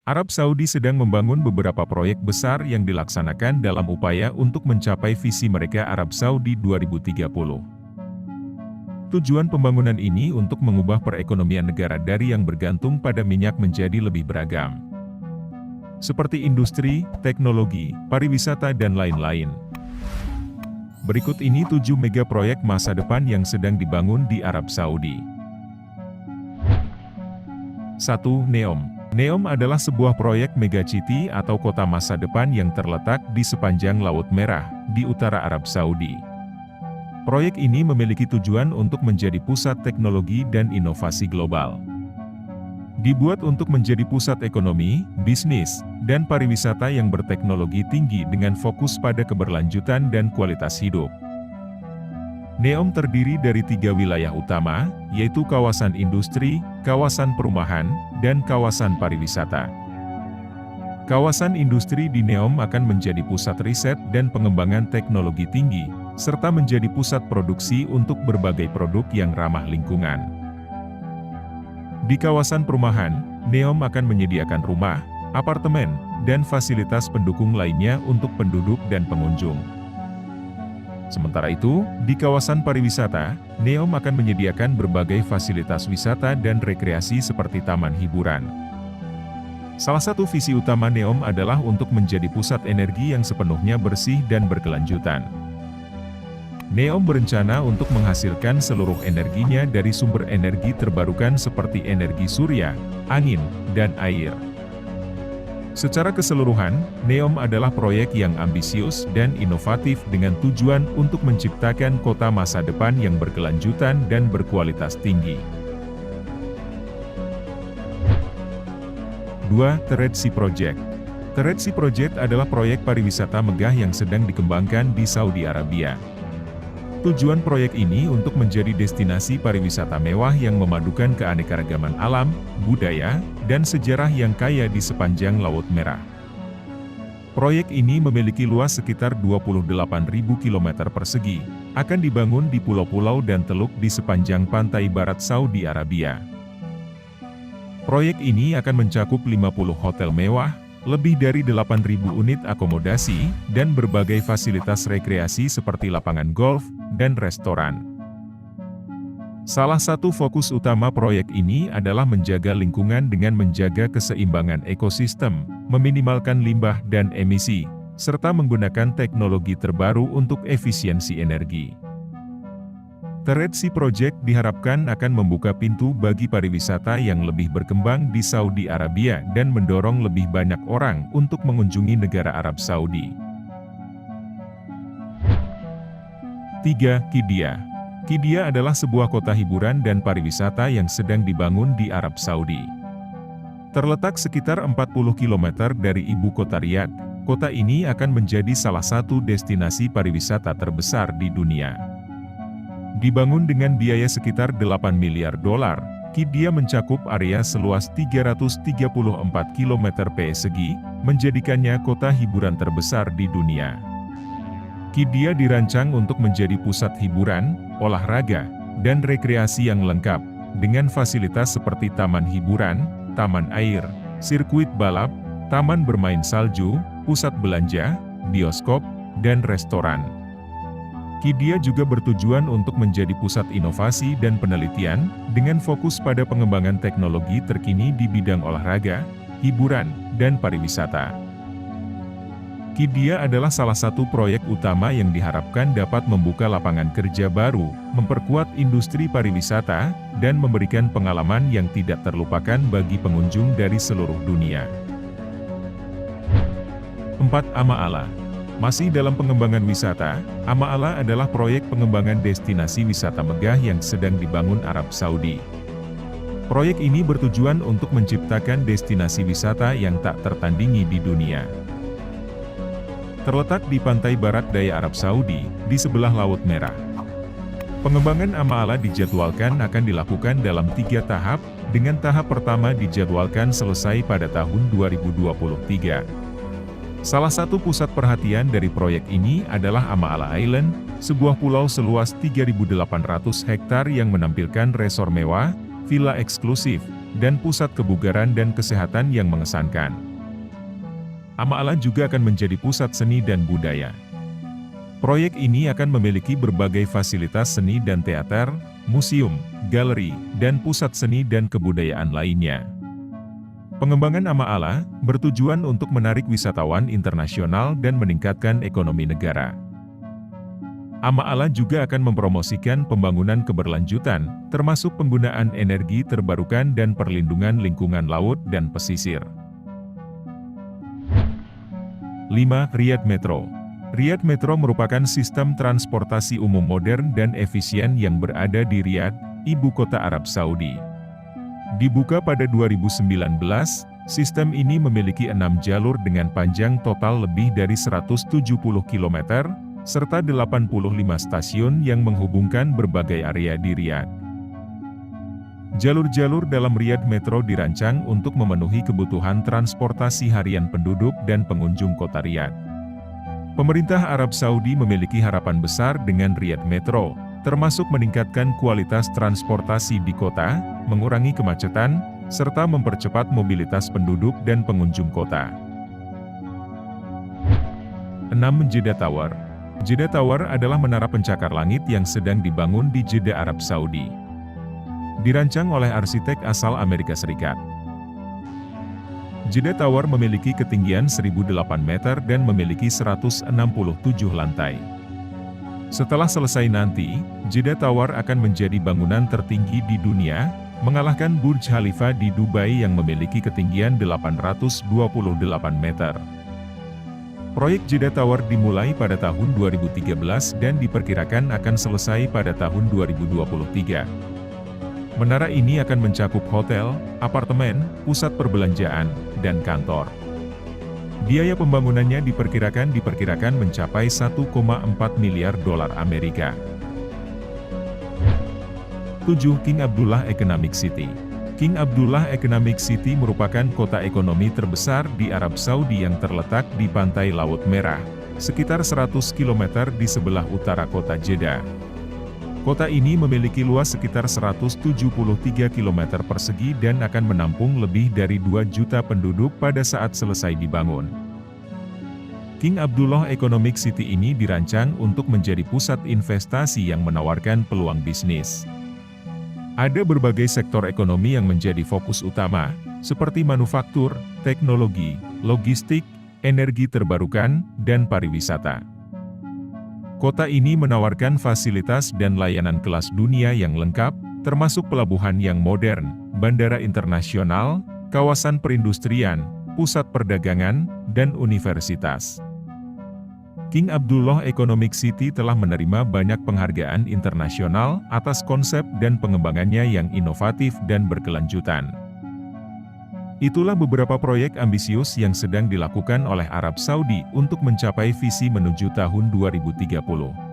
Arab Saudi sedang membangun beberapa proyek besar yang dilaksanakan dalam upaya untuk mencapai visi mereka Arab Saudi 2030. Tujuan pembangunan ini untuk mengubah perekonomian negara dari yang bergantung pada minyak menjadi lebih beragam. Seperti industri, teknologi, pariwisata dan lain-lain. Berikut ini 7 mega proyek masa depan yang sedang dibangun di Arab Saudi. 1. NEOM. NEOM adalah sebuah proyek megacity atau kota masa depan yang terletak di sepanjang Laut Merah, di utara Arab Saudi. Proyek ini memiliki tujuan untuk menjadi pusat teknologi dan inovasi global. Dibuat untuk menjadi pusat ekonomi, bisnis, dan pariwisata yang berteknologi tinggi dengan fokus pada keberlanjutan dan kualitas hidup. NEOM terdiri dari 3 wilayah utama, yaitu kawasan industri, kawasan perumahan, dan kawasan pariwisata. Kawasan industri di NEOM akan menjadi pusat riset dan pengembangan teknologi tinggi, serta menjadi pusat produksi untuk berbagai produk yang ramah lingkungan. Di kawasan perumahan, NEOM akan menyediakan rumah, apartemen, dan fasilitas pendukung lainnya untuk penduduk dan pengunjung. Sementara itu, di kawasan pariwisata, NEOM akan menyediakan berbagai fasilitas wisata dan rekreasi seperti taman hiburan. Salah satu visi utama NEOM adalah untuk menjadi pusat energi yang sepenuhnya bersih dan berkelanjutan. NEOM berencana untuk menghasilkan seluruh energinya dari sumber energi terbarukan seperti energi surya, angin, dan air. Secara keseluruhan, NEOM adalah proyek yang ambisius dan inovatif dengan tujuan untuk menciptakan kota masa depan yang berkelanjutan dan berkualitas tinggi. 2. Red Sea Project. Red Sea Project adalah proyek pariwisata megah yang sedang dikembangkan di Saudi Arabia. Tujuan proyek ini untuk menjadi destinasi pariwisata mewah yang memadukan keanekaragaman alam, budaya, dan sejarah yang kaya di sepanjang Laut Merah. Proyek ini memiliki luas sekitar 28.000 km persegi, akan dibangun di pulau-pulau dan teluk di sepanjang pantai barat Saudi Arabia. Proyek ini akan mencakup 50 hotel mewah, lebih dari 8.000 unit akomodasi, dan berbagai fasilitas rekreasi seperti lapangan golf, dan restoran. Salah satu fokus utama proyek ini adalah menjaga lingkungan dengan menjaga keseimbangan ekosistem, meminimalkan limbah dan emisi, serta menggunakan teknologi terbaru untuk efisiensi energi. The Red Sea Project diharapkan akan membuka pintu bagi pariwisata yang lebih berkembang di Saudi Arabia dan mendorong lebih banyak orang untuk mengunjungi negara Arab Saudi. 3. Qiddiya. Qiddiya adalah sebuah kota hiburan dan pariwisata yang sedang dibangun di Arab Saudi. Terletak sekitar 40 km dari ibu kota Riyadh, kota ini akan menjadi salah satu destinasi pariwisata terbesar di dunia. Dibangun dengan biaya sekitar 8 miliar dolar, Qiddiya mencakup area seluas 334 km persegi, menjadikannya kota hiburan terbesar di dunia. Qiddiya dirancang untuk menjadi pusat hiburan, olahraga, dan rekreasi yang lengkap, dengan fasilitas seperti taman hiburan, taman air, sirkuit balap, taman bermain salju, pusat belanja, bioskop, dan restoran. Qiddiya juga bertujuan untuk menjadi pusat inovasi dan penelitian, dengan fokus pada pengembangan teknologi terkini di bidang olahraga, hiburan, dan pariwisata. Qiddiya adalah salah satu proyek utama yang diharapkan dapat membuka lapangan kerja baru, memperkuat industri pariwisata, dan memberikan pengalaman yang tidak terlupakan bagi pengunjung dari seluruh dunia. 4. Ama-Ala. Masih dalam pengembangan wisata, Ama-Ala adalah proyek pengembangan destinasi wisata megah yang sedang dibangun Arab Saudi. Proyek ini bertujuan untuk menciptakan destinasi wisata yang tak tertandingi di dunia. Terletak di pantai barat daya Arab Saudi, di sebelah Laut Merah. Pengembangan Ama-Ala dijadwalkan akan dilakukan dalam 3 tahap, dengan tahap pertama dijadwalkan selesai pada tahun 2023. Salah satu pusat perhatian dari proyek ini adalah Ama-Ala Island, sebuah pulau seluas 3.800 hektar yang menampilkan resor mewah, villa eksklusif, dan pusat kebugaran dan kesehatan yang mengesankan. Amaala juga akan menjadi pusat seni dan budaya. Proyek ini akan memiliki berbagai fasilitas seni dan teater, museum, galeri, dan pusat seni dan kebudayaan lainnya. Pengembangan Amaala bertujuan untuk menarik wisatawan internasional dan meningkatkan ekonomi negara. Amaala juga akan mempromosikan pembangunan keberlanjutan, termasuk penggunaan energi terbarukan dan perlindungan lingkungan laut dan pesisir. 5. Riyadh Metro. Riyadh Metro merupakan sistem transportasi umum modern dan efisien yang berada di Riyadh, ibu kota Arab Saudi. Dibuka pada 2019, sistem ini memiliki 6 jalur dengan panjang total lebih dari 170 km, serta 85 stasiun yang menghubungkan berbagai area di Riyadh. Jalur-jalur dalam Riyadh Metro dirancang untuk memenuhi kebutuhan transportasi harian penduduk dan pengunjung kota Riyadh. Pemerintah Arab Saudi memiliki harapan besar dengan Riyadh Metro, termasuk meningkatkan kualitas transportasi di kota, mengurangi kemacetan, serta mempercepat mobilitas penduduk dan pengunjung kota. 6. Jeddah Tower. Jeddah Tower adalah menara pencakar langit yang sedang dibangun di Jeddah, Arab Saudi. Dirancang oleh arsitek asal Amerika Serikat. Jeddah Tower memiliki ketinggian 1.008 meter dan memiliki 167 lantai. Setelah selesai nanti, Jeddah Tower akan menjadi bangunan tertinggi di dunia, mengalahkan Burj Khalifa di Dubai yang memiliki ketinggian 828 meter. Proyek Jeddah Tower dimulai pada tahun 2013 dan diperkirakan akan selesai pada tahun 2023. Menara ini akan mencakup hotel, apartemen, pusat perbelanjaan, dan kantor. Biaya pembangunannya diperkirakan mencapai 1,4 miliar dolar Amerika. 7. King Abdullah Economic City. King Abdullah Economic City merupakan kota ekonomi terbesar di Arab Saudi yang terletak di pantai Laut Merah, sekitar 100 km di sebelah utara kota Jeddah. Kota ini memiliki luas sekitar 173 km persegi dan akan menampung lebih dari 2 juta penduduk pada saat selesai dibangun. King Abdullah Economic City ini dirancang untuk menjadi pusat investasi yang menawarkan peluang bisnis. Ada berbagai sektor ekonomi yang menjadi fokus utama, seperti manufaktur, teknologi, logistik, energi terbarukan, dan pariwisata. Kota ini menawarkan fasilitas dan layanan kelas dunia yang lengkap, termasuk pelabuhan yang modern, bandara internasional, kawasan perindustrian, pusat perdagangan, dan universitas. King Abdullah Economic City telah menerima banyak penghargaan internasional atas konsep dan pengembangannya yang inovatif dan berkelanjutan. Itulah beberapa proyek ambisius yang sedang dilakukan oleh Arab Saudi untuk mencapai visi menuju tahun 2030.